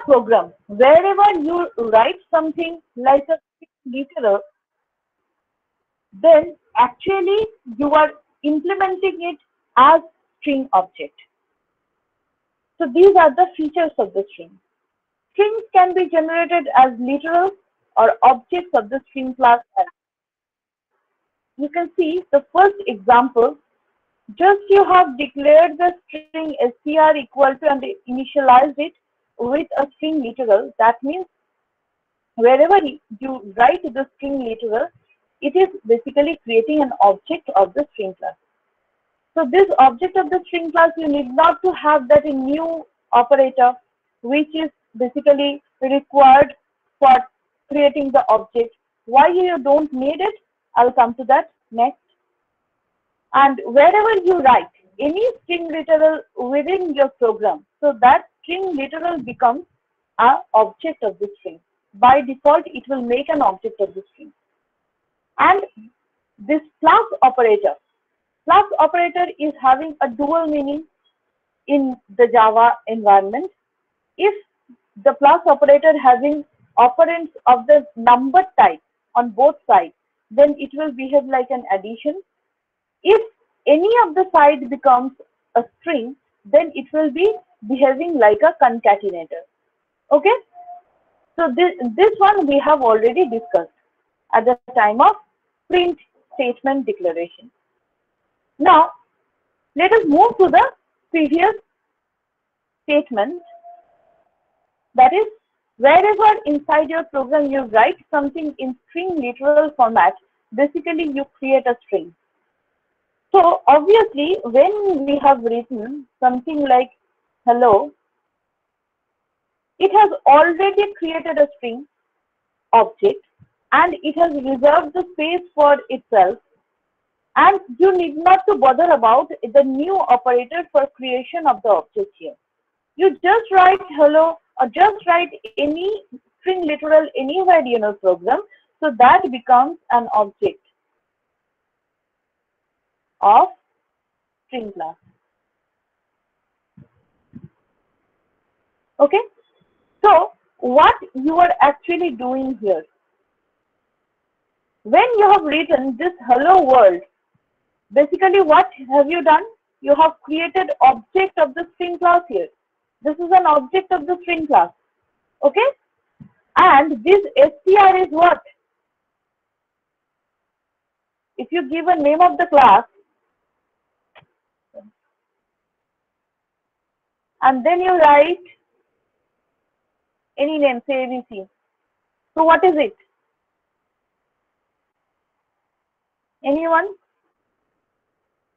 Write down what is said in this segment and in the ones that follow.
program, wherever you write something like a literal, then actually you are implementing it as string object. So these are the features of the string. Strings can be generated as literal or objects of the string class. You can see the first example. Just you have declared the string str equal to and initialized it with a string literal. That means wherever you write the string literal, it is basically creating an object of the string class. So this object of the string class, you need not to have that new operator, which is basically required for creating the object. Why you don't need it? I'll come to that next. And wherever you write any string literal within your program, so that string literal becomes an object of the string. By default, it will make an object of the string. And this plus operator is having a dual meaning in the Java environment. If the plus operator having operands of the number type on both sides, then it will behave like an addition. If any of the side becomes a string, then it will be behaving like a concatenator. Okay? So this one we have already discussed at the time of print statement declaration. Now, let us move to the previous statement, that is, wherever inside your program you write something in string literal format, basically you create a string. So obviously, when we have written something like hello, it has already created a string object and it has reserved the space for itself, and you need not to bother about the new operator for creation of the object here. You just write hello or just write any string literal anywhere in your program, so that becomes an object of string class. Okay, so what you are actually doing here, when you have written this hello world, basically what have you done? You have created object of the string class here. This is an object of the string class. Okay, and this str is what? If you give a name of the class and then you write any name, say ABC. So what is it? Anyone?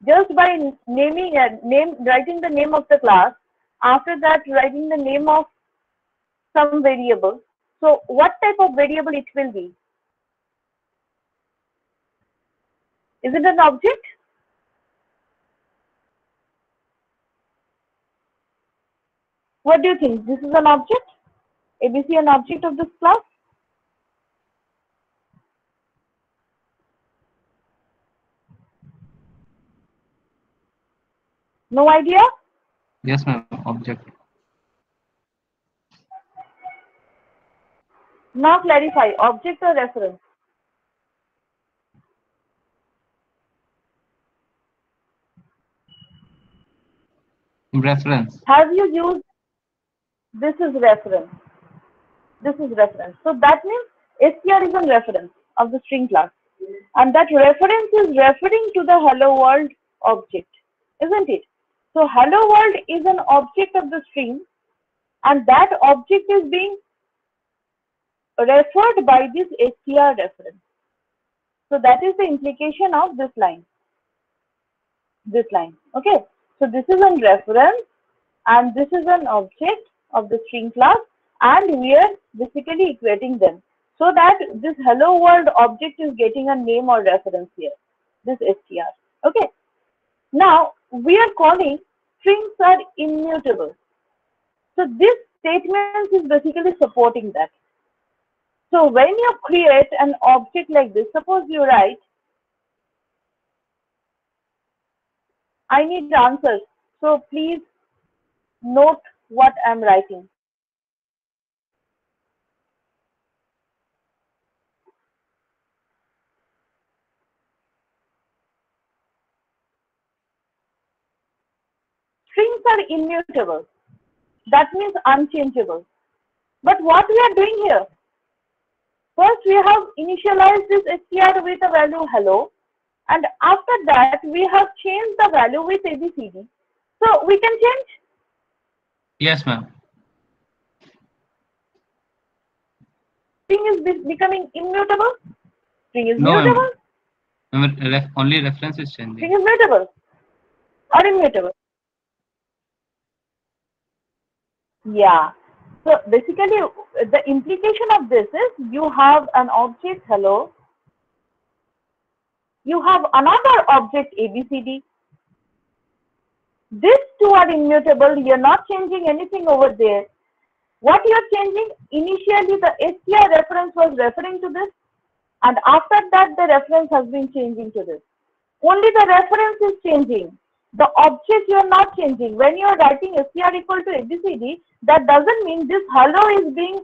Just by naming writing the name of the class, after that writing the name of some variable. So what type of variable it will be? Is it an object? What do you think? This is an object? ABC an object of this class? No idea? Yes, ma'am. Object. Now clarify, object or reference? Reference. Have you used, this is reference. This is reference. So that means str is a reference of the string class. And that reference is referring to the hello world object, isn't it? So hello world is an object of the string, and that object is being referred by this str reference. So that is the implication of this line. This line. Okay. So this is a reference and this is an object of the string class, and we are basically equating them so that this hello world object is getting a name or reference here, this str. Okay. Now we are calling strings are immutable. So this statement is basically supporting that. So when you create an object like this, suppose you write, I need answers, so please note what I'm writing. strings are immutable. That means unchangeable. But what we are doing here? First, we have initialized this str with a value hello, and after that, we have changed the value with ABCD. So we can change. Yes, ma'am. String is becoming immutable. String is No, mutable. only reference is String changing. is mutable or immutable. Yeah. So basically, the implication of this is you have an object hello, you have another object ABCD. These two are immutable. You're not changing anything over there. What you're changing, initially the str reference was referring to this, and after that the reference has been changing to this. Only the reference is changing. The object you are not changing. When you are writing str equal to ABCD, that doesn't mean this hello is being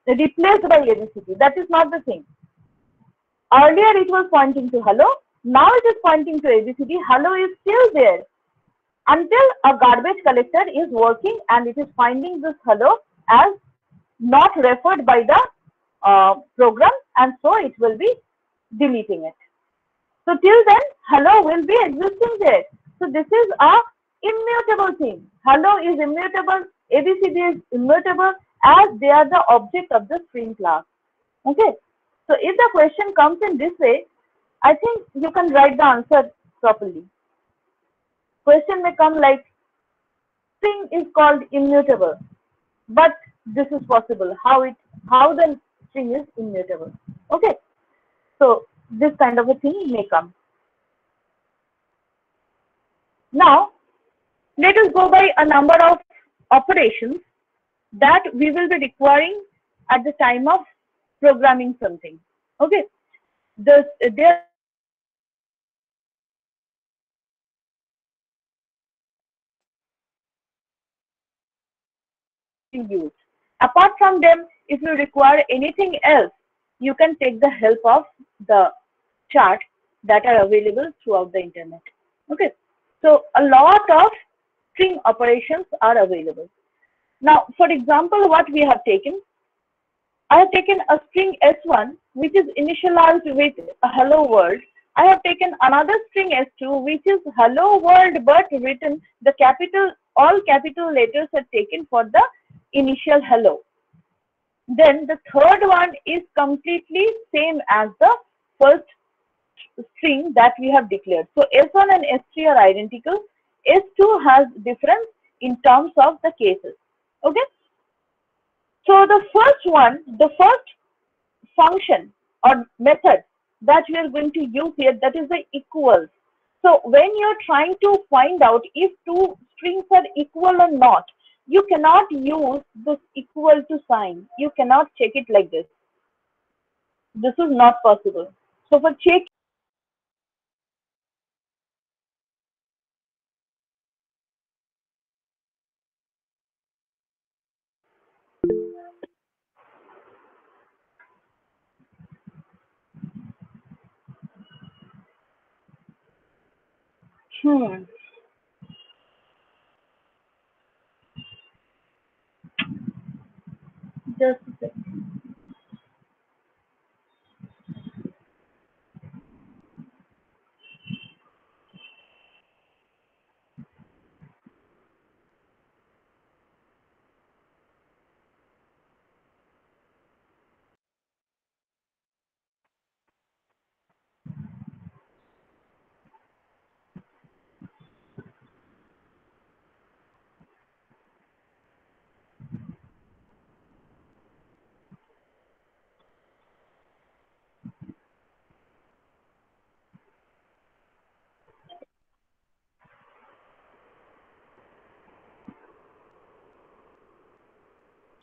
replaced by ABCD. That is not the thing. Earlier it was pointing to hello. Now it is pointing to ABCD. Hello is still there until a garbage collector is working and it is finding this hello as not referred by the program, and so it will be deleting it. So till then, hello will be existing there. So this is a immutable thing. Hello is immutable, ABCD is immutable as they are the object of the string class. Okay. So if the question comes in this way, I think you can write the answer properly. Question may come like, string is called immutable, but this is possible. How the string is immutable? Okay. So this kind of a thing may come. Now, let us go by a number of operations that we will be requiring at the time of programming something. Okay. There used. Apart from them, if you require anything else, you can take the help of the chart that are available throughout the internet. Okay. So a lot of string operations are available. Now, for example, what we have taken, I have taken a string S1 which is initialized with a hello world. I have taken another string S2 which is hello world but written the all capital letters are taken for the initial hello. Then the third one is completely same as the first string that we have declared. So S1 and S3 are identical. S2 has difference in terms of the cases. Okay. So the first function or method that we are going to use here, that is the equals. So when you're trying to find out if two strings are equal or not, you cannot use this equal to sign. You cannot check it like this. This is not possible. So for check, just a second.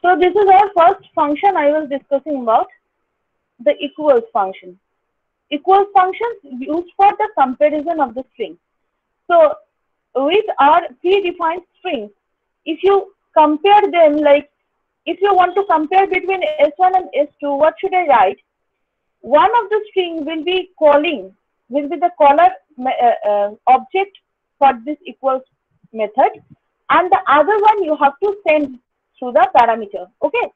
So this is our first function I was discussing about, the equals function. Equals functions used for the comparison of the strings. So with our predefined strings, if you compare them, like if you want to compare between S1 and S2, what should I write? One of the string will be the caller object for this equals method, and the other one you have to send through the parameter. Okay,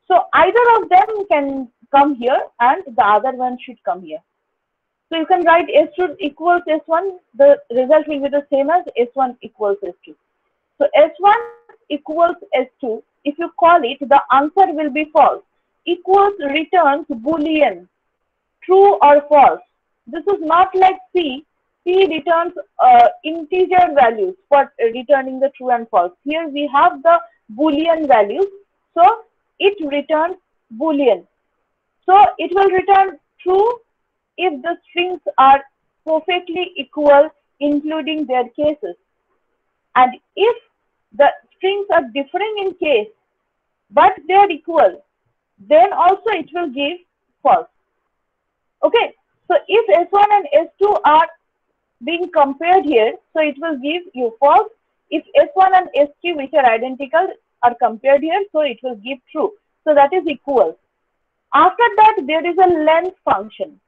so either of them can come here and the other one should come here. So you can write S2 equals S1, the result will be the same as S1 equals S2. So S1 equals S2, if you call it, the answer will be false. Equals returns Boolean, true or false. This is not like C. C returns integer values for returning the true and false. Here we have the Boolean values, so it returns Boolean. So it will return true if the strings are perfectly equal, including their cases. And if the strings are differing in case, but they are equal, then also it will give false. Okay, so if S1 and S2 are being compared here, so it will give you false. If S1 and S3, which are identical, are compared here, so it will give true. So that is equal. After that, there is a length function.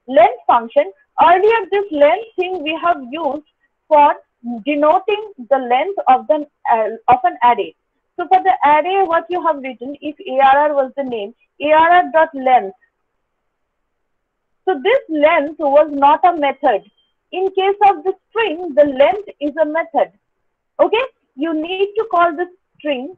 Length function, earlier this length thing we have used for denoting the length of an array. So for the array, what you have written, if ARR was the name, ARR.length. So this length was not a method. In case of the string, the length is a method. Okay, you need to call the string,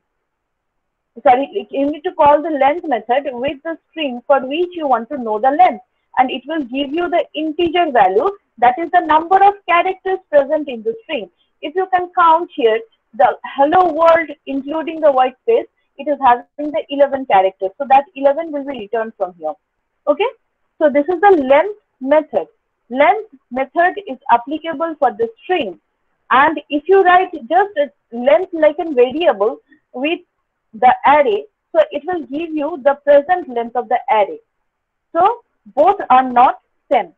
you need to call the length method with the string for which you want to know the length. And it will give you the integer value, that is the number of characters present in the string. If you can count here, the hello world including the white space, it is having the 11 characters. So that 11 will be returned from here. Okay, so this is the length method. Length method is applicable for the string. And if you write just a length like a variable with the array, so it will give you the present length of the array. So both are not same.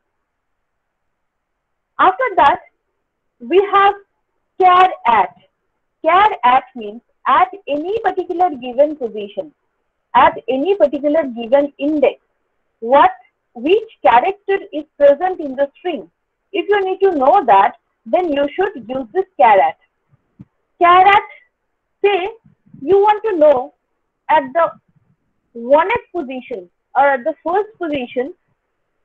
After that, we have char at. Char at means at any particular given position, at any particular given index, which character is present in the string. If you need to know that, then you should use this char at. Char at, say you want to know at the 1st position or at the first position,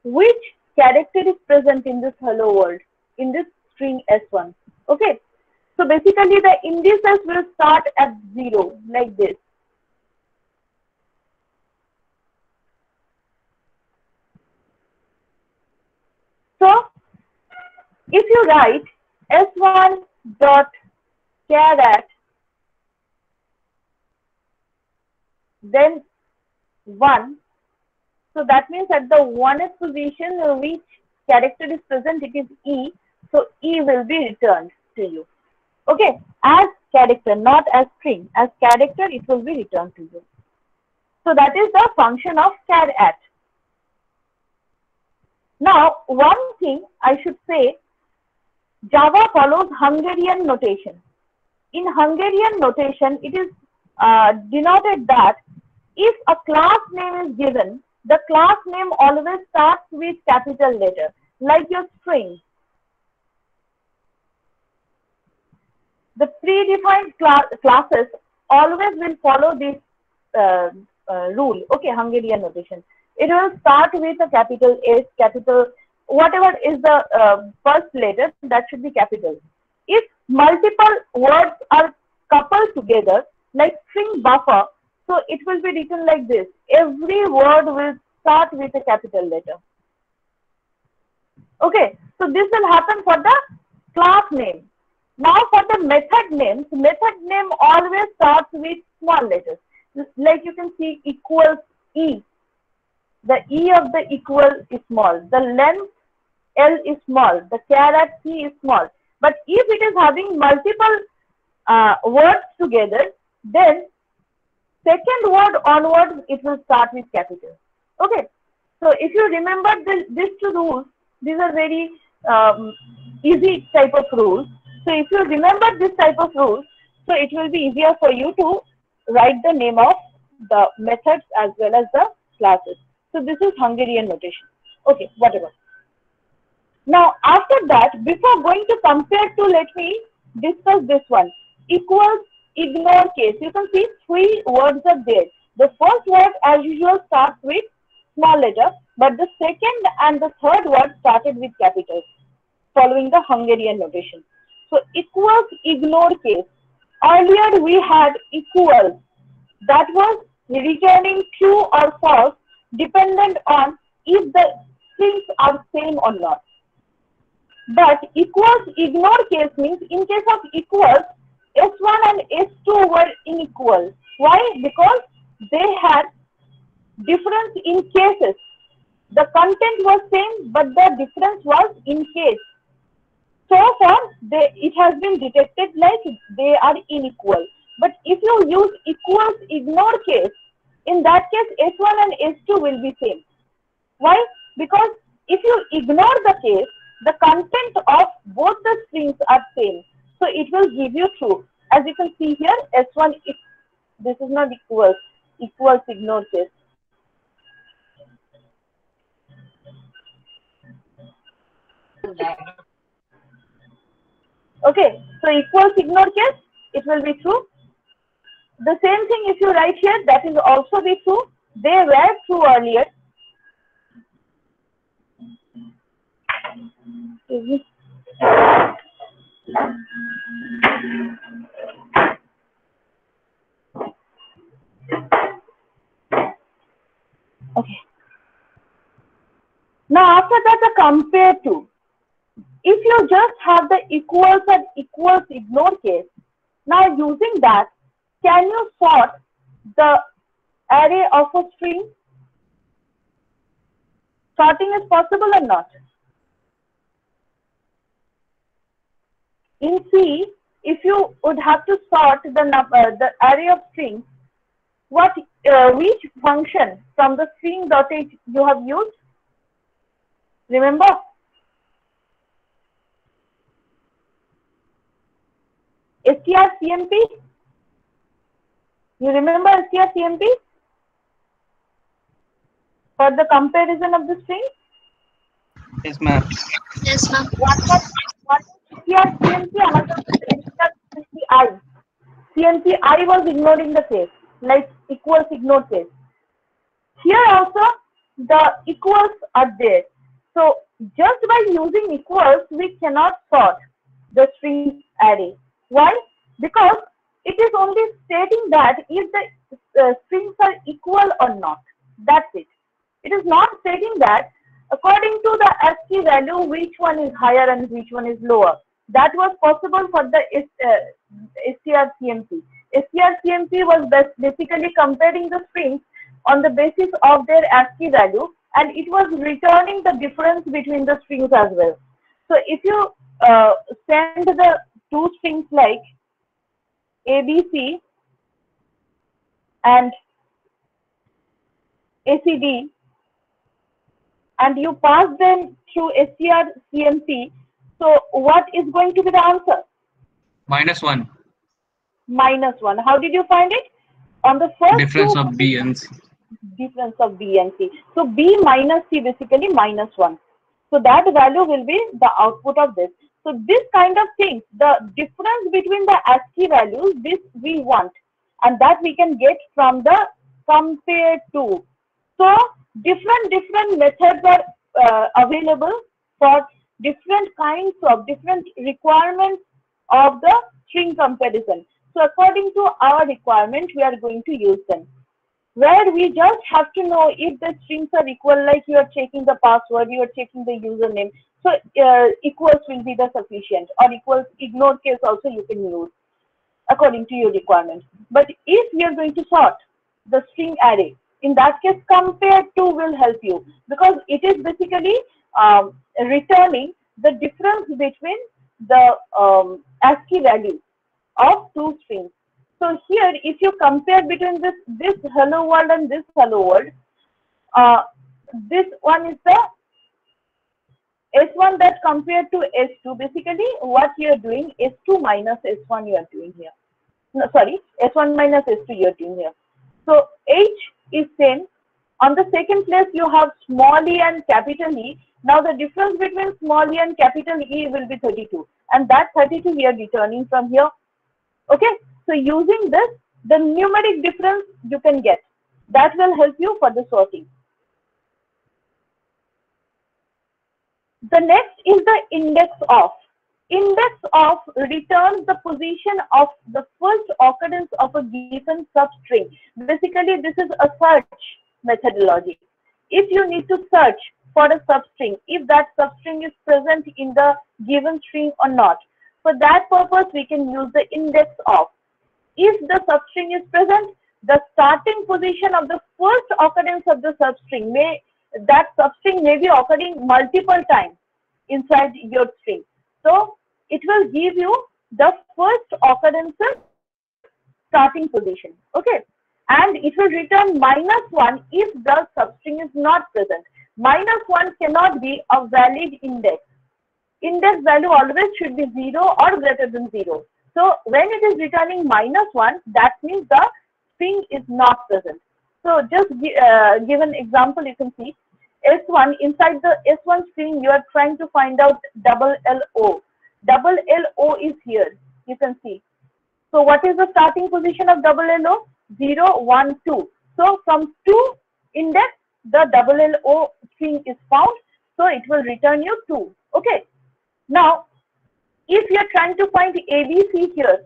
which character is present in this hello world, in this string S1. Okay, so basically the indices will start at 0 like this. So if you write S1 dot char at, then 1, so that means at the 1st position which character is present, it is E, so E will be returned to you. Okay, as character, not as string. As character, it will be returned to you. So that is the function of char at. Now, one thing I should say, Java follows Hungarian notation. In Hungarian notation, it is denoted that if a class name is given, the class name always starts with capital letter, like your string. The predefined classes always will follow this rule. Okay, Hungarian notation. It will start with a capital S, capital, whatever is the first letter, that should be capital. If multiple words are coupled together, like string buffer, so it will be written like this. Every word will start with a capital letter. Okay, so this will happen for the class name. Now for the method names, method name always starts with small letters. Like you can see equals E. The E of the equal is small. The length L is small. The char at C is small. But if it is having multiple words together, then second word onwards, it will start with capital. Okay. So if you remember these two rules, these are very easy type of rules. So if you remember this type of rules, so it will be easier for you to write the name of the methods as well as the classes. So this is Hungarian notation. Okay, whatever. Now after that, before going to compare to, let me discuss this one. Equals, ignore case. You can see three words are there. The first word as usual starts with small letter, but the second and the third word started with capitals, following the Hungarian notation. So equals, ignore case. Earlier we had equals, that was returning true or false dependent on if the strings are same or not. But equals, ignore case means in case of equals, S1 and S2 were unequal. Why? Because they had difference in cases. The content was same, but the difference was in case. So far, it has been detected like they are unequal. But if you use equals, ignore case, in that case, S1 and S2 will be same. Why? Because if you ignore the case, the content of both the strings are same. So it will give you true. As you can see here, S1, this is not equals, equals ignore case. Okay, so equals ignore case, it will be true. The same thing if you write here, that will also be true. They were true earlier. Okay. Now after that, the compare to. If you just have the equals and equals ignore case, now using that, can you sort the array of a string? Sorting is possible or not? In C, if you would have to sort the array of strings, which function from the string.h you have used? Remember? strcmp? You remember strcmp? For the comparison of the string? Yes, ma'am. Yes, ma'am. What is strcmp? Another strcmpi. CMPI was ignoring the case, like equals ignore case. Here also the equals are there. So just by using equals, we cannot sort the string array. Why? Because it is only stating that if the strings are equal or not. That's it. It is not stating that according to the ASCII value, which one is higher and which one is lower. That was possible for the strcmp. strcmp was basically comparing the strings on the basis of their ASCII value, and it was returning the difference between the strings as well. So if you send the two strings like ABC and ACD, and you pass them through strcmp, so what is going to be the answer? -1. -1. How did you find it? On the first Difference of B and C. Difference of B and C. So B minus C, basically -1. So that value will be the output of this. So this kind of thing, the difference between the ASCII values, this we want, and that we can get from the compare to. So different methods are available for different kinds of different requirements of the string comparison. So according to our requirement, we are going to use them. Where we just have to know if the strings are equal, like you are checking the password, you are checking the username. So equals will be the sufficient, or equals ignore case also you can use according to your requirement. But if we are going to sort the string array, in that case compare to will help you, because it is basically returning the difference between the ASCII values of two strings. So here, if you compare between this hello world and this hello world, this one is the S1 that compared to S2. Basically, what you are doing, S2 minus S1 you are doing here. No, sorry, S1 minus S2 you are doing here. So H is same. On the second place, you have small e and capital E. Now the difference between small e and capital E will be 32. and that 32 we are returning from here. Okay, so using this, the numeric difference you can get. That will help you for the sorting. The next is the index of. Index of returns the position of the first occurrence of a given substring. Basically, this is a search methodology. If you need to search for a substring, if that substring is present in the given string or not, for that purpose, we can use the index of. If the substring is present, the starting position of the first occurrence of the substring that substring may be occurring multiple times inside your string. So it will give you the first occurrence's starting position. Okay. And it will return -1 if the substring is not present. -1 cannot be a valid index. Index value always should be 0 or greater than 0. So when it is returning -1, that means the string is not present. So just give an example, you can see S1, inside the S1 string, you are trying to find out double LO. Double LO is here, you can see. So what is the starting position of double LO? 0, 1, 2. So from 2 index, the double LO string is found. So it will return you 2. Okay. Now, if you are trying to find ABC here,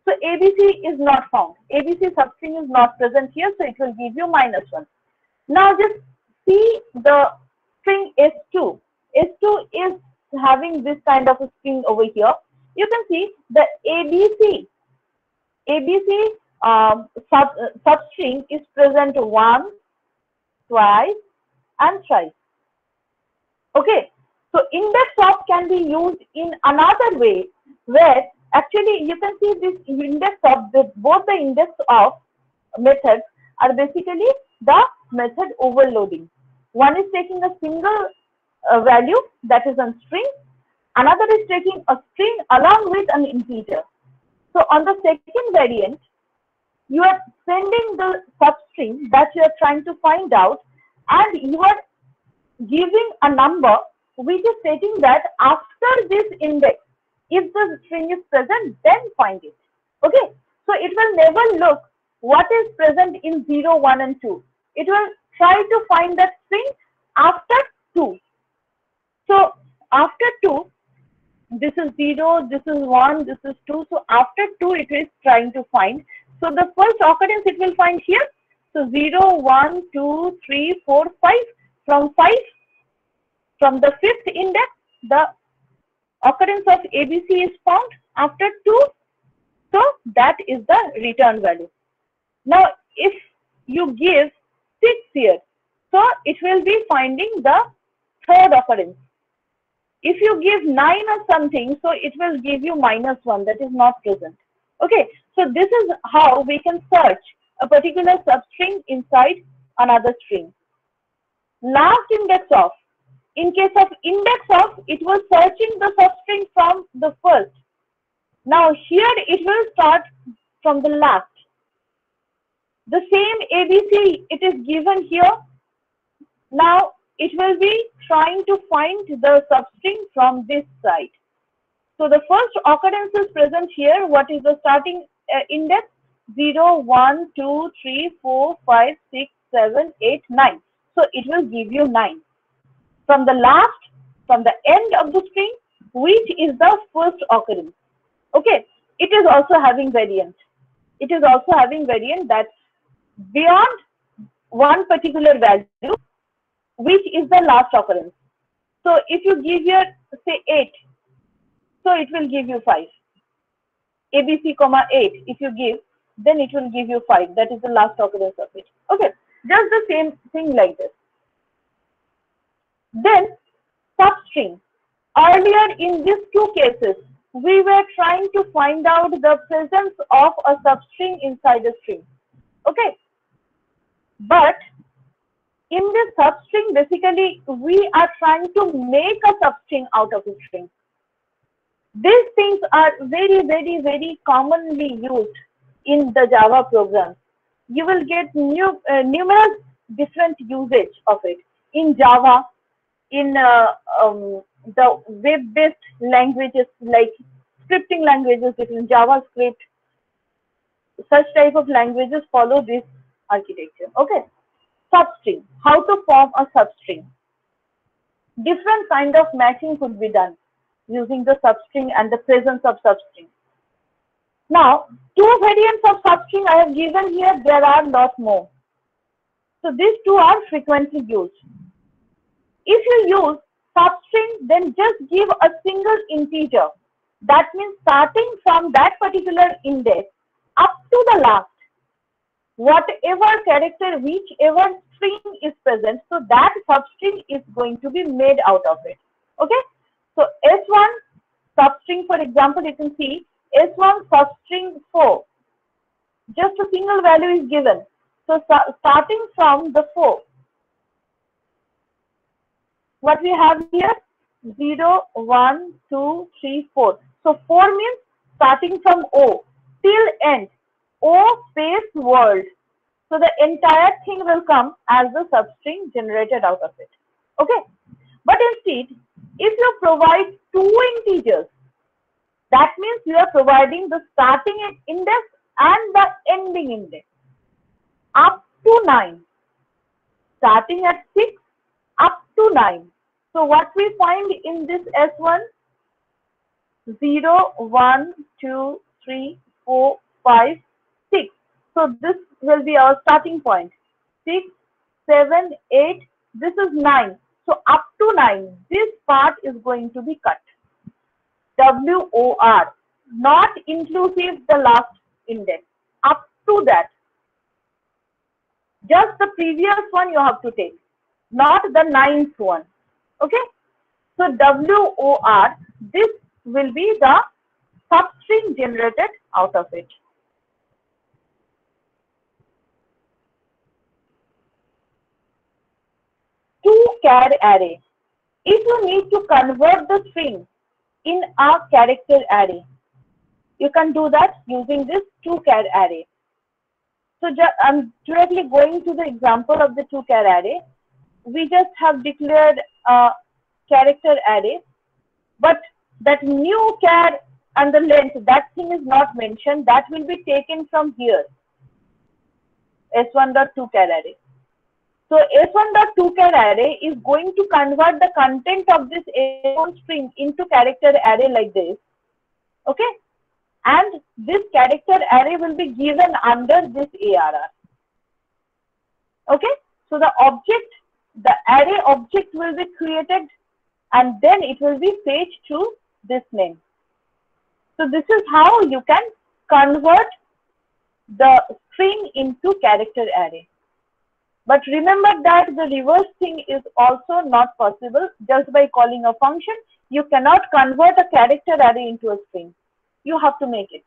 so ABC is not found. ABC substring is not present here, so it will give you -1. Now just see the string S2. S2 is having this kind of a string over here. You can see the ABC substring is present once, twice, and thrice. Okay. So index of can be used in another way, where actually you can see this index of both the index of methods are basically the method overloading. One is taking a single value that is on string, another is taking a string along with an integer. So on the second variant, you are sending the substring that you are trying to find out, and you are giving a number which is stating that after this index, if the string is present, then find it. Okay, so it will never look what is present in 0, 1, and 2. It will try to find that string after 2. So after 2, this is 0, this is 1, this is 2. So after 2, it is trying to find. So the first occurrence it will find here. So 0, 1, 2, 3, 4, 5. From 5, from the fifth index, the occurrence of ABC is found after 2. So that is the return value. Now, if you give 6 here, so it will be finding the third occurrence. If you give 9 or something, so it will give you -1, that is not present. Okay, so this is how we can search a particular substring inside another string. Last index of. In case of index of, it was searching the substring from the first. Now here it will start from the last. The same ABC, it is given here. Now it will be trying to find the substring from this side. So the first occurrence is present here. What is the starting index? 0, 1, 2, 3, 4, 5, 6, 7, 8, 9. So it will give you 9. From the last, from the end of the string, which is the first occurrence. Okay, it is also having variant. It is also having variant that beyond one particular value, which is the last occurrence. So if you give here, say 8, so it will give you 5. ABC, 8, if you give, then it will give you 5. That is the last occurrence of it. Okay, just the same thing like this. Then substring. Earlier in these two cases, we were trying to find out the presence of a substring inside a string. Okay. But in this substring, basically, we are trying to make a substring out of a string. These things are very, very, very commonly used in the Java programs. You will get numerous different usage of it in Java, in the web-based languages like scripting languages between JavaScript, such type of languages follow this architecture. Okay. Substring. How to form a substring? Different kind of matching could be done using the substring and the presence of substring. Now, two variants of substring I have given here. There are lot more. So these two are frequently used. If you use substring, then just give a single integer. That means starting from that particular index up to the last, whatever character, whichever string is present, so that substring is going to be made out of it. Okay. So S1 substring, for example, you can see S1 substring 4. Just a single value is given. So starting from the 4, what we have here, 0, 1, 2, 3, 4. So 4 means starting from O till end, O space world. So the entire thing will come as the substring generated out of it. Okay. But instead, if you provide two integers, that means you are providing the starting index and the ending index up to 9. Starting at 6 up to 9. So what we find in this S1, 0, 1, 2, 3, 4, 5, 6. So this will be our starting point. 6, 7, 8, this is 9. So up to 9, this part is going to be cut. WOR, not inclusive the last index. Up to that. Just the previous one you have to take, not the 9th one. Okay. So WOR, this will be the substring generated out of it. Two-char array. If you need to convert the string in a character array, you can do that using this two-char array. So I'm directly going to the example of the two-char array. We just have declared a character array, but that new char and the length, that thing is not mentioned. That will be taken from here, S1.2char array. So S1.2char array is going to convert the content of this S1 string into character array like this. Okay. And this character array will be given under this ARR. Okay. So the object, the array object will be created and then it will be fetched to this name. So this is how you can convert the string into character array. But remember that the reverse thing is also not possible. Just by calling a function, you cannot convert a character array into a string. You have to make it.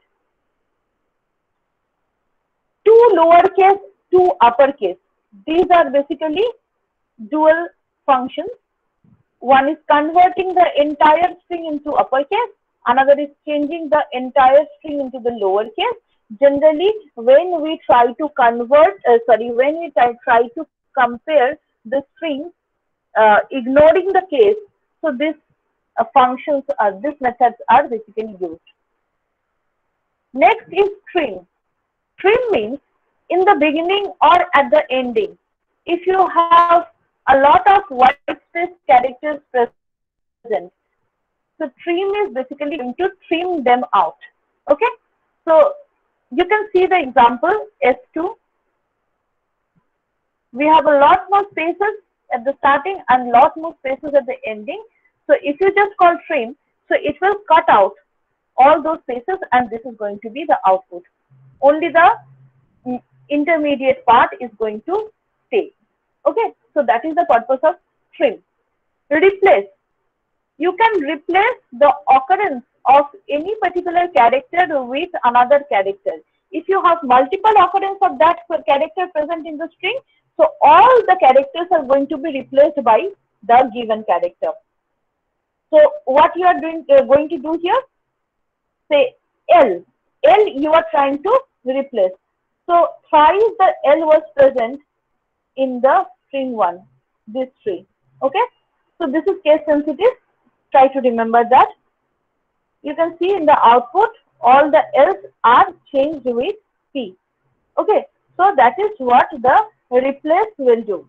Two lowercase, two uppercase. These are basically dual functions. One is converting the entire string into uppercase. Another is changing the entire string into the lowercase. Generally, when we try to convert, when we try to compare the strings, ignoring the case, so these functions are, these methods are basically used. Next is trim. Trim means in the beginning or at the ending. If you have a lot of white space characters present, so trim is basically going to trim them out. Okay, so you can see the example S2. We have a lot more spaces at the starting and lot more spaces at the ending. So if you just call trim, so it will cut out all those spaces and this is going to be the output. Only the intermediate part is going to stay. Okay, so that is the purpose of trim. Replace. You can replace the occurrence of any particular character with another character. If you have multiple occurrence of that character present in the string, so all the characters are going to be replaced by the given character. So what you are going to do here, say L you are trying to replace. So thrice the L was present in the string 1, this string. Okay, so this is case sensitive. Try to remember that. You can see in the output, all the else are changed with P. Okay, so that is what the replace will do.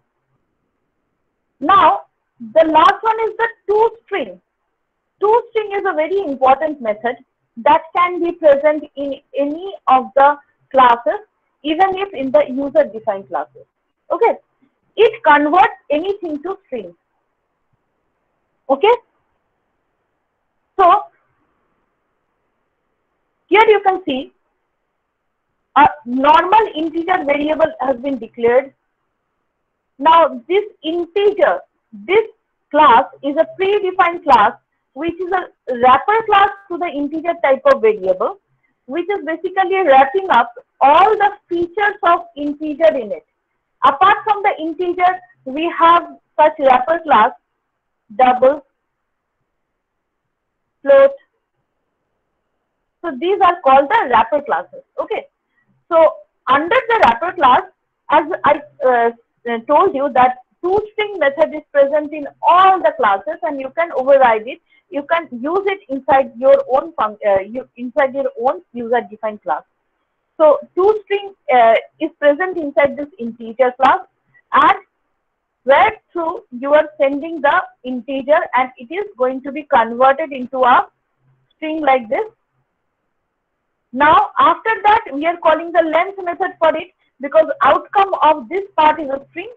Now, the last one is the toString. ToString is a very important method that can be present in any of the classes, even if in the user-defined classes. Okay, it converts anything to string. Okay, so here you can see a normal integer variable has been declared. Now this integer, this class is a predefined class which is a wrapper class to the integer type of variable, which is basically wrapping up all the features of integer in it. Apart from the integer, we have such wrapper class, double, float. So these are called the wrapper classes. Okay. So under the wrapper class, as I told you that toString method is present in all the classes, and you can override it. You can use it inside your own user-defined class. So toString is present inside this integer class, and where through you are sending the integer, and it is going to be converted into a string like this. Now after that, we are calling the length method for it, because outcome of this part is a string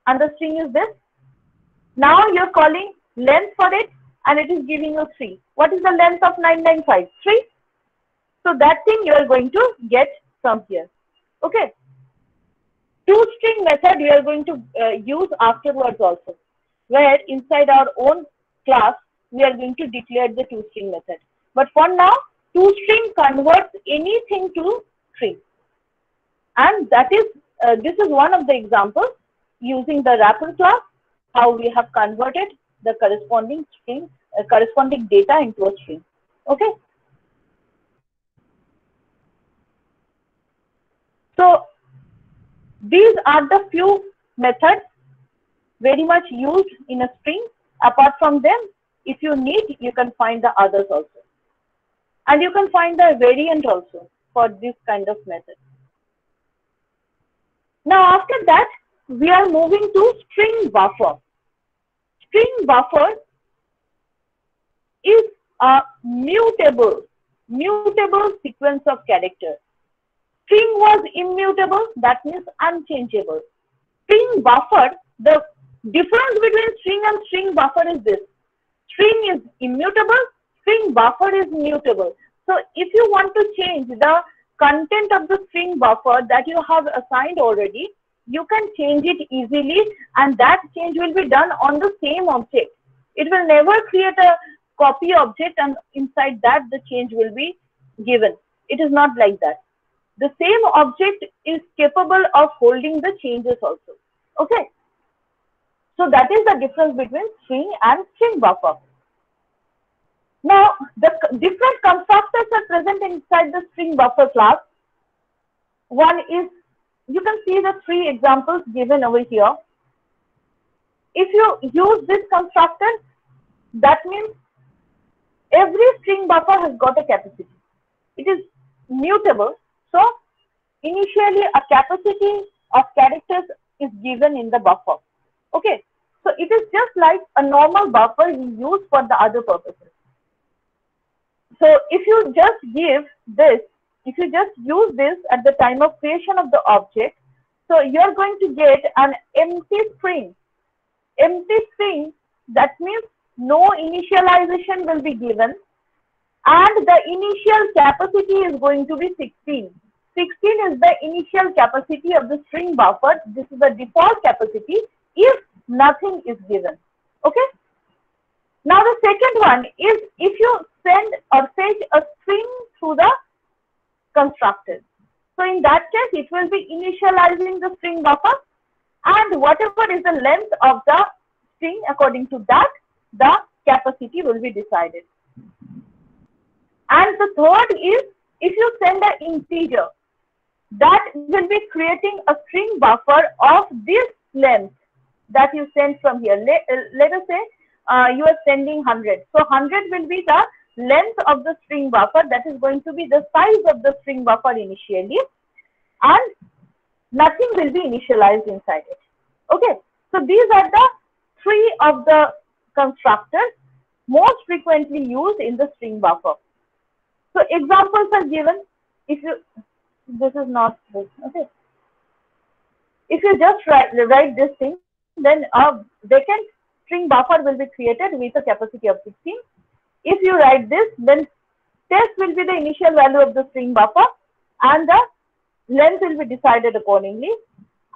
and the string is this. Now you are calling length for it, and it is giving you 3. What is the length of 995? 3. So that thing you are going to get from here. Okay. ToString method we are going to use afterwards also, where inside our own class we are going to declare the ToString method. But for now, ToString converts anything to string, and that is this is one of the examples using the wrapper class, how we have converted the corresponding string, corresponding data into a string. Okay. So these are the few methods very much used in a string. Apart from them, if you need, you can find the others also. And you can find the variant also for this kind of method. Now after that, we are moving to string buffer. String buffer is a mutable sequence of characters. String was immutable, that means unchangeable. String buffer, the difference between string and string buffer is this. String is immutable, string buffer is mutable. So if you want to change the content of the string buffer that you have assigned already, you can change it easily, and that change will be done on the same object. It will never create a copy object and inside that the change will be given. It is not like that. The same object is capable of holding the changes also. Okay. So that is the difference between string and string buffer. Now the different constructors are present inside the string buffer class. One is, you can see the 3 examples given over here. If you use this constructor, that means every string buffer has got a capacity. It is mutable. So initially a capacity of characters is given in the buffer. Okay. So it is just like a normal buffer we use for the other purposes. So if you just give this, if you just use this at the time of creation of the object, so you are going to get an empty string. Empty string, that means no initialization will be given, and the initial capacity is going to be 16. 16 is the initial capacity of the string buffer. This is the default capacity if nothing is given. Okay. Now the second one is if you send or fetch a string through the constructor. So in that case, it will be initializing the string buffer, and whatever is the length of the string, according to that, the capacity will be decided. And the third is if you send an integer, that will be creating a string buffer of this length that you send from here. Let us say you are sending 100. So 100 will be the length of the string buffer. That is going to be the size of the string buffer initially, and nothing will be initialized inside it. Okay. So these are the three of the constructors most frequently used in the string buffer. So examples are given. If you, this is not this, okay. If you just write this thing, then a vacant string buffer will be created with a capacity of 16. If you write this, then test will be the initial value of the string buffer, and the length will be decided accordingly.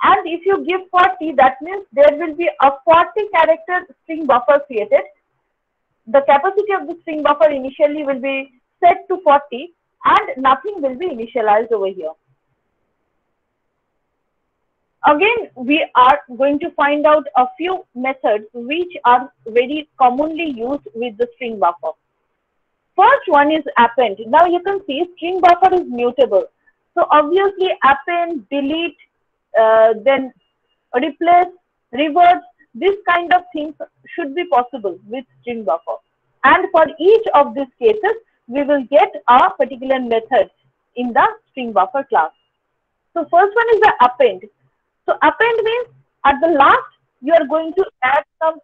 And if you give 40, that means there will be a 40 character string buffer created. The capacity of the string buffer initially will be set to 40, and nothing will be initialized over here. Again, we are going to find out a few methods which are very commonly used with the string buffer. First one is append. Now you can see string buffer is mutable. So obviously append, delete, then replace, reverse, this kind of things should be possible with string buffer. And for each of these cases, we will get a particular method in the string buffer class. So first one is the append. So append means at the last you are going to add some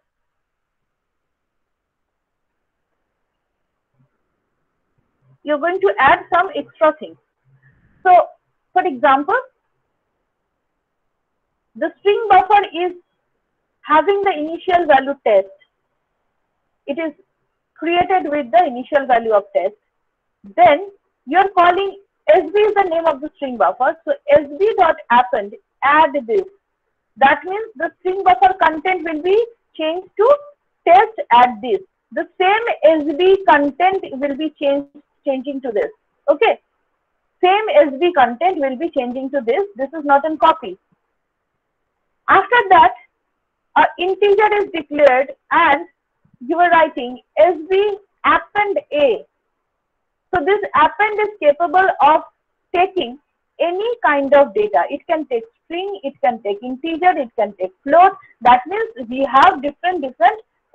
extra things. So for example, the string buffer is having the initial value test. It is created with the initial value of test. Then you are calling SB is the name of the string buffer. So SB.append, add this. That means the string buffer content will be changed to test add this. The same SB content will be changing to this. Okay. Same SB content will be changing to this. This is not a copy. After that, an integer is declared and you are writing SB append A. So this append is capable of taking any kind of data. It can take string, it can take integer, it can take float. That means we have different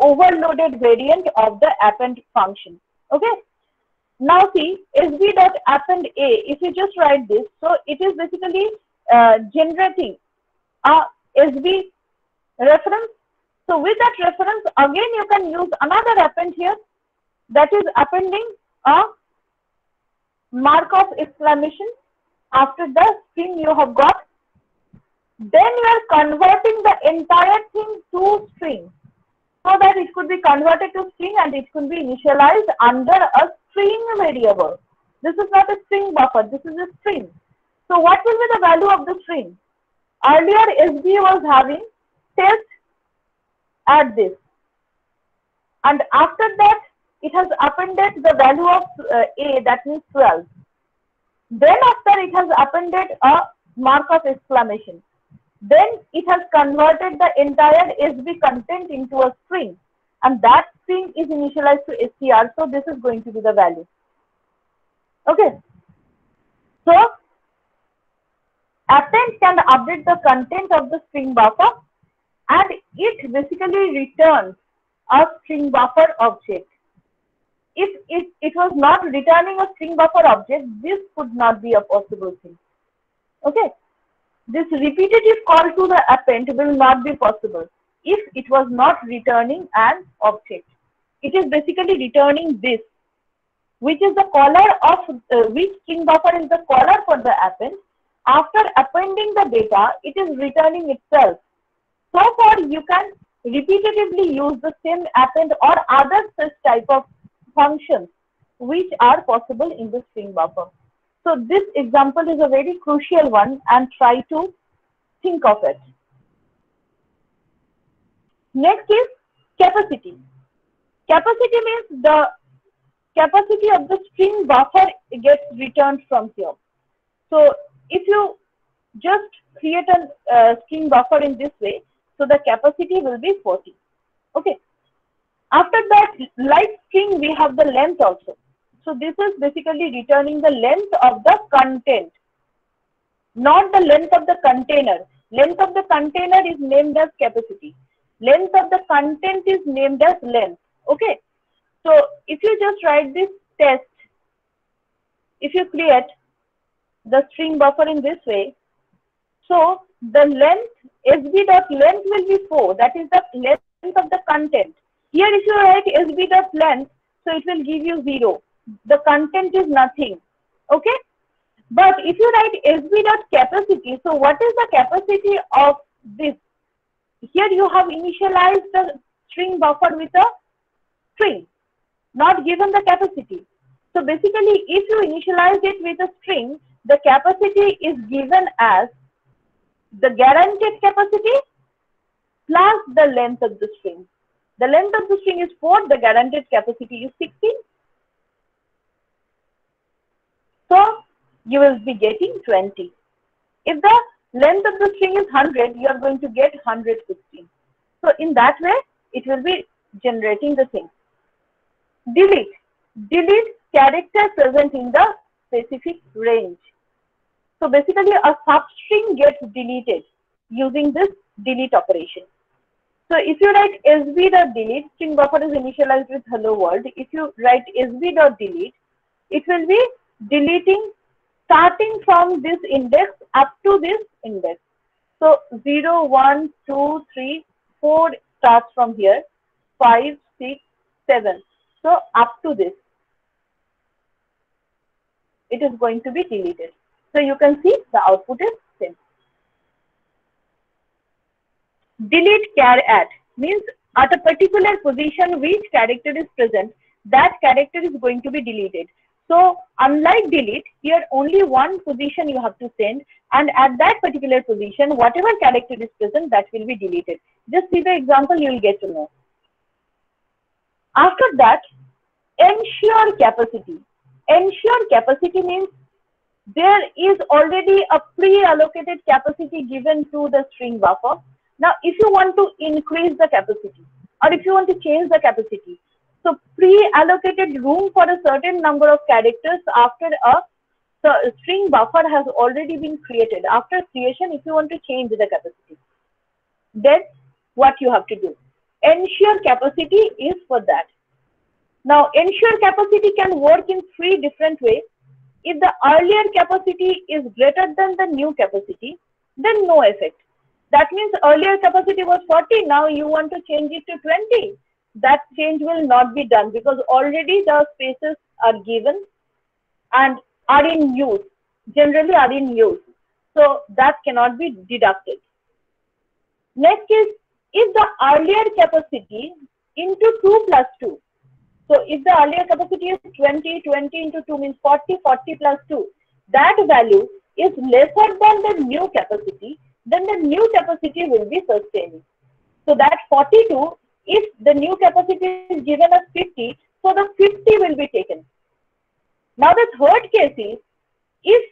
overloaded variant of the append function. Okay. Now see SB.append A. If you just write this, so it is basically generating a SB reference. So with that reference, again you can use another append here, that is appending a mark of exclamation after the string you have got. Then you are converting the entire thing to string, so that it could be converted to string and it could be initialized under a string variable. This is not a string buffer, this is a string. So what will be the value of the string? Earlier SB was having test add this, and after that it has appended the value of A, that means 12. Then after it has appended a mark of exclamation. Then it has converted the entire SB content into a string, and that string is initialized to str. So this is going to be the value. Okay. So append can update the content of the string buffer, and it basically returns a string buffer object. If it was not returning a string buffer object, this could not be a possible thing. Okay. This repetitive call to the append will not be possible if it was not returning an object. It is basically returning this, which is the caller of which string buffer is the caller for the append. After appending the data, it is returning itself. So far, you can repetitively use the same append or other such type of functions which are possible in the string buffer. So this example is a very crucial one, and try to think of it. Next is capacity. Capacity means the capacity of the string buffer gets returned from here. So if you just create a string buffer in this way, so the capacity will be 40. Okay. After that, like string, we have the length also. So this is basically returning the length of the content, not the length of the container. Length of the container is named as capacity. length of the content is named as length. Okay. So if you just write this test, if you create the string buffer in this way, so the length sb dot length will be 4. That is the length of the content. Here if you write sb dot length, so it will give you 0. The content is nothing. Okay. But if you write sb dot capacity, so what is the capacity of this? Here you have initialized the string buffer with a string, not given the capacity. So basically, if you initialize it with a string, the capacity is given as the guaranteed capacity plus the length of the string. The length of the string is 4, the guaranteed capacity is 16. So you will be getting 20. If the length of the string is 100, you are going to get 116. So in that way, it will be generating the thing. Delete. Delete character present in the specific range. So basically, a substring gets deleted using this delete operation. So if you write sb.delete, string buffer is initialized with hello world. If you write sb.delete, it will be deleting starting from this index up to this index. So 0, 1, 2, 3, 4 starts from here, 5, 6, 7. So up to this, it is going to be deleted. So you can see the output is same. Delete char at means at a particular position which character is present, that character is going to be deleted. So unlike delete, here only one position you have to send, and at that particular position, whatever character is present, that will be deleted. Just see the example, you will get to know. After that, ensure capacity. Ensure capacity means there is already a pre-allocated capacity given to the string buffer. Now, if you want to increase the capacity or if you want to change the capacity, so pre-allocated room for a certain number of characters after a string buffer has already been created. After creation, if you want to change the capacity, then what you have to do? Ensure capacity is for that. Now, ensure capacity can work in 3 different ways. If the earlier capacity is greater than the new capacity, then no effect. That means earlier capacity was 40, now you want to change it to 20. That change will not be done because already the spaces are given and are in use, generally are in use. So that cannot be deducted. Next is, if the earlier capacity into 2 plus 2. So if the earlier capacity is 20, 20 into 2 means 40, 40 plus 2. That value is lesser than the new capacity, then the new capacity will be sustaining. So that 42, if the new capacity is given as 50, so the 50 will be taken. Now the third case is, if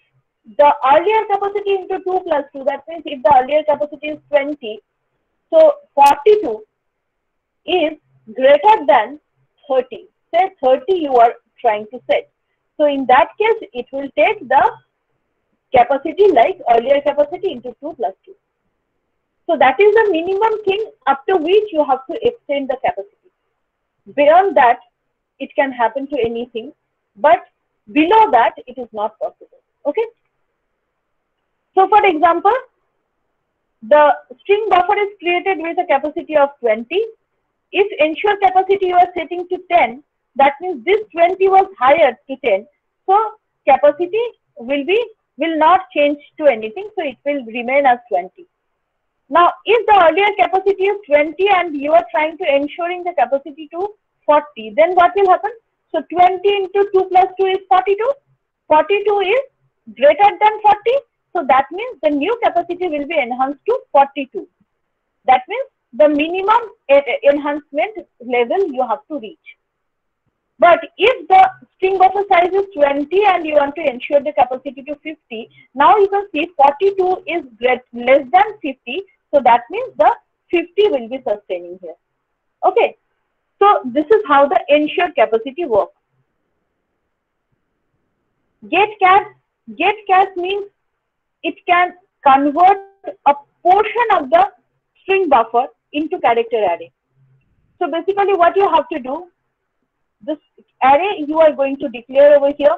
the earlier capacity into 2 plus 2, that means if the earlier capacity is 20, so 42 is greater than 30. Say 30 you are trying to set. So in that case, it will take the capacity like earlier capacity into 2 plus 2. So that is the minimum thing up to which you have to extend the capacity. Beyond that, it can happen to anything, but below that, it is not possible. Okay. So for example, the string buffer is created with a capacity of 20. If ensure capacity you are setting to 10, that means this 20 was higher to 10. So capacity will not change to anything. So it will remain as 20. Now, if the earlier capacity is 20 and you are trying to ensuring the capacity to 40, then what will happen? So 20 into 2 plus 2 is 42. 42 is greater than 40. So that means the new capacity will be enhanced to 42. That means the minimum enhancement level you have to reach. But if the string buffer size is 20 and you want to ensure the capacity to 50, now you can see 42 is less than 50. So that means the 50 will be sustaining here. Okay. So this is how the ensure capacity works. Get cache means it can convert a portion of the string buffer into character array. So basically what you have to do, this array you are going to declare over here.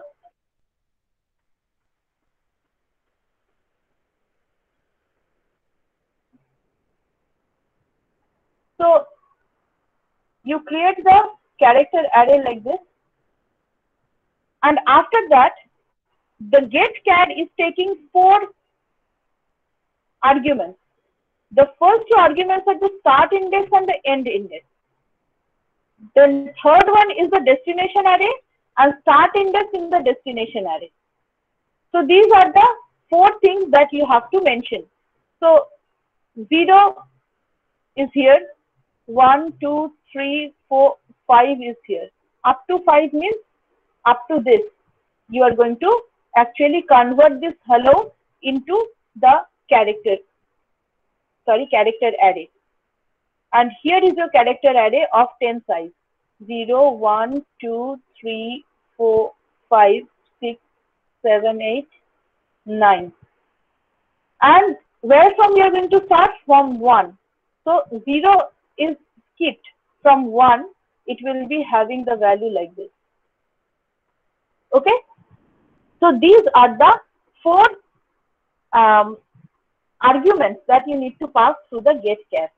So you create the character array like this, and after that the getChar is taking 4 arguments. The first 2 arguments are the start index and the end index. The third one is the destination array and start index in the destination array. So these are the 4 things that you have to mention. So 0 is here, 1, 2, 3, 4, 5 is here. Up to 5 means up to this. You are going to actually convert this hello into the character array. And here is your character array of 10 size. 0, 1, 2, 3, 4, 5, 6, 7, 8, 9. And where from you are going to start? From 1. So 0 is skipped. From 1, it will be having the value like this. Okay? So these are the 4 arguments that you need to pass through the getChar.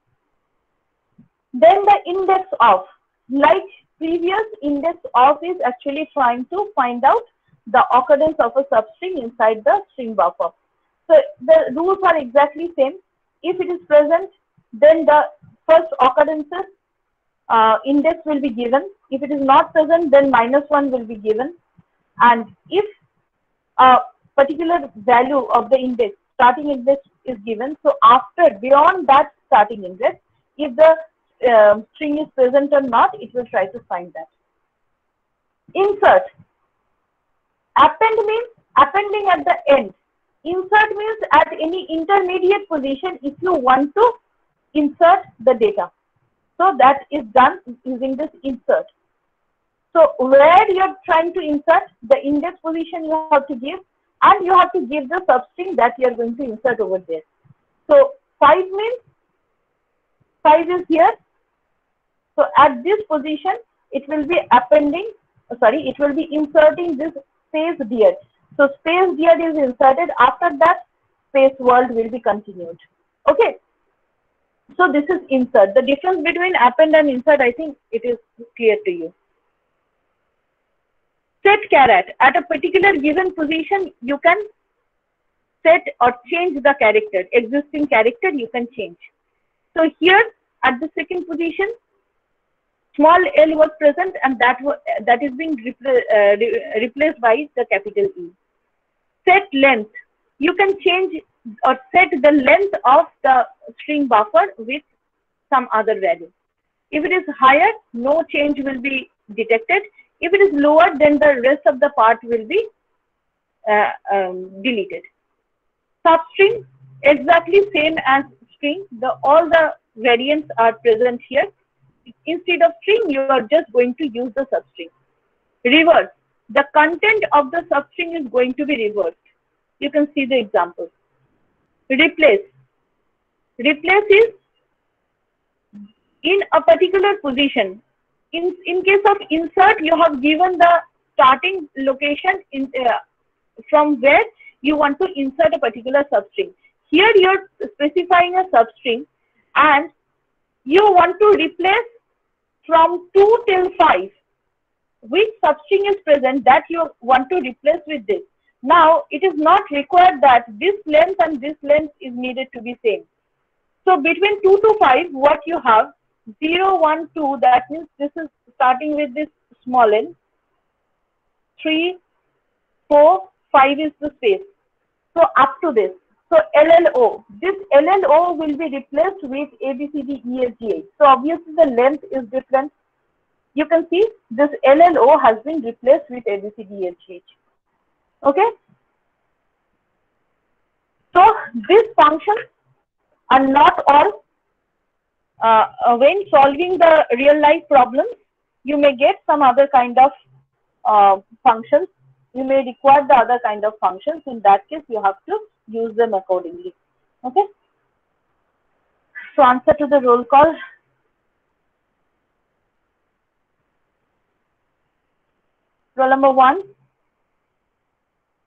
Then the index of, like previous, index of is actually trying to find out the occurrence of a substring inside the string buffer. So the rules are exactly same. If it is present, then the first occurrences index will be given. If it is not present, then -1 will be given. And if a particular value of the index, starting index is given, so after, beyond that starting index, if the string is present or not, it will try to find that. Insert. Append means appending at the end. Insert means at any intermediate position if you want to insert the data. So that is done using this insert. So where you are trying to insert, the index position you have to give, and you have to give the substring that you are going to insert over there. So 5 means 5 is here. So at this position, it will be appending, sorry, it will be inserting this space dir. So space dir is inserted. After that, space world will be continued. Okay. So this is insert. The difference between append and insert, I think it is clear to you. Set caret. At a particular given position, you can set or change the character. Existing character you can change. So here at the second position, small l was present, and that is being replaced by the capital E. Set length. You can change or set the length of the string buffer with some other value. If it is higher, no change will be detected. If it is lower, then the rest of the part will be deleted. Substring, exactly same as string. All the variants are present here. Instead of string, you are just going to use the substring. Reverse. The content of the substring is going to be reversed. You can see the example. Replace. Replace is in a particular position. In case of insert, you have given the starting location from where you want to insert a particular substring. Here you are specifying a substring, and you want to replace from 2 till 5. Which substring is present that you want to replace with this. Now, it is not required that this length and this length is needed to be same. So, between 2 to 5, what you have, 0, 1, 2, that means this is starting with this small n. 3, 4, 5 is the space. So, up to this. So, LLO. This LLO will be replaced with ABCDEFGH. So, obviously, the length is different. You can see this LLO has been replaced with ABCDEFGH. Okay. So, these functions are not all. When solving the real life problems, you may get some other kind of functions. You may require the other kind of functions. In that case, you have to use them accordingly. Okay. to answer to the roll call. Roll number 1.